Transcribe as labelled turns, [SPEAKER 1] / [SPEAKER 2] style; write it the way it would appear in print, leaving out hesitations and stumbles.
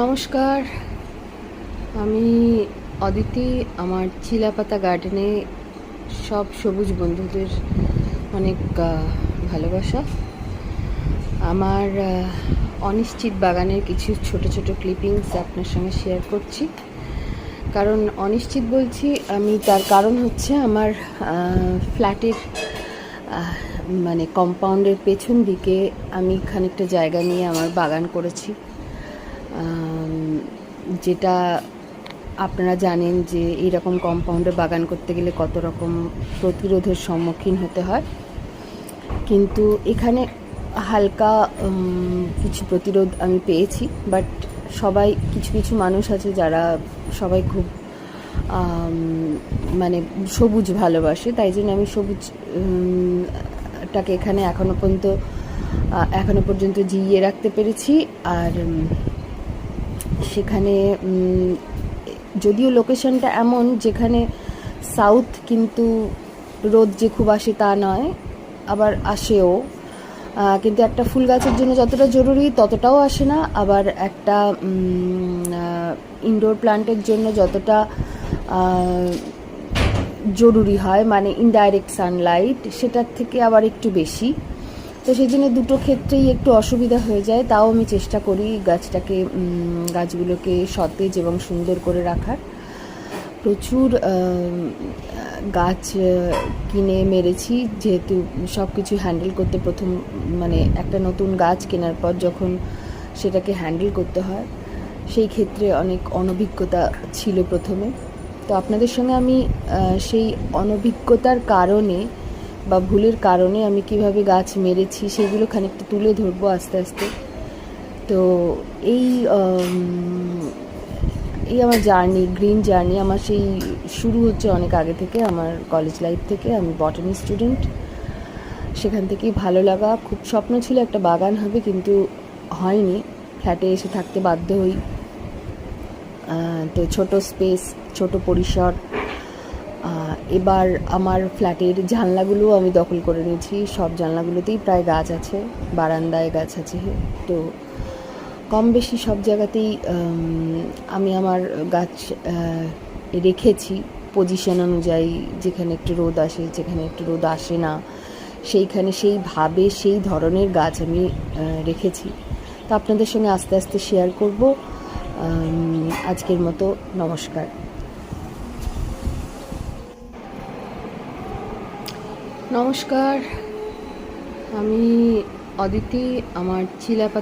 [SPEAKER 1] নমস্কার, আমি অদিতি। আমার চিলাপাতা গার্ডেনে সব সবুজ বন্ধুদের অনেক ভালোবাসা। আমার অনিশ্চিত বাগানের কিছু ছোট ছোট ক্লিপিংস আপনার সঙ্গে শেয়ার করছি। কারণ অনিশ্চিত বলছি আমি, তার কারণ হচ্ছে আমার ফ্ল্যাটের মানে কম্পাউন্ডের পেছন দিকে আমি খানিকটা জায়গা নিয়ে আমার বাগান করেছি, যেটা আপনারা জানেন যে এইরকম কম্পাউন্ডে বাগান করতে গেলে কত রকম প্রতিরোধের সম্মুখীন হতে হয়। কিন্তু এখানে হালকা কিছু প্রতিরোধ আমি পেয়েছি, বাট সবাই কিছু কিছু মানুষ আছে যারা সবাই খুব মানে সবুজ ভালোবাসে, তাই জন্য আমি সবুজটাকে এখানে এখনো পর্যন্ত জিইয়ে রাখতে পেরেছি। আর সেখানে যদিও লোকেশনটা এমন যেখানে সাউথ, কিন্তু রোদ যে খুব আসে তা নয়, আবার আসেও, কিন্তু একটা ফুল গাছের জন্য যতটা জরুরি ততটাও আসে না, আবার একটা ইনডোর প্ল্যান্টের জন্য যতটা জরুরি হয়, মানে ইনডাইরেক্ট সানলাইট, সেটার থেকে আবার একটু বেশি। তো সেই জন্য দুটো ক্ষেত্রেই একটু অসুবিধা হয়ে যায়। তাও আমি চেষ্টা করি গাছগুলোকে সতেজ এবং সুন্দর করে রাখার। প্রচুর গাছ কিনে মেরেছি, যেহেতু সব কিছু হ্যান্ডেল করতে মানে একটা নতুন গাছ কেনার পর যখন সেটাকে হ্যান্ডেল করতে হয়, সেই ক্ষেত্রে অনেক অনভিজ্ঞতা ছিল প্রথমে। তো আপনাদের সঙ্গে আমি সেই অনভিজ্ঞতার কারণে বা ভুলের কারণে আমি কিভাবে গাছ মেরেছি সেগুলো খানিকটা তুলে ধরবো আস্তে আস্তে। তো এই আমার গ্রিন জার্নি আমার সেই শুরু হচ্ছে অনেক আগে থেকে, আমার কলেজ লাইফ থেকে। আমি বটানি স্টুডেন্ট, সেখান থেকেই ভালো লাগা। খুব স্বপ্ন ছিল একটা বাগান হবে, কিন্তু হয়নি, ফ্ল্যাটে এসে থাকতে বাধ্য হই। তো ছোট স্পেস, ছোট পরিসর। এবার আমার ফ্ল্যাটের জানলাগুলোও আমি দখল করে নিয়েছি, সব জানলাগুলোতেই প্রায় গাছ আছে, বারান্দায় গাছ আছে। তো কম বেশি সব জায়গাতেই আমি আমার গাছ রেখেছি পজিশন অনুযায়ী, যেখানে একটু রোদ আসে, যেখানে একটু রোদ আসে না, সেইখানে সেইভাবে সেই ধরনের গাছ আমি রেখেছি। তো আপনাদের সঙ্গে আস্তে আস্তে শেয়ার করব। আজকের মতো নমস্কার। নমস্কার, আমি অদিতি। আমার চিলাপাতা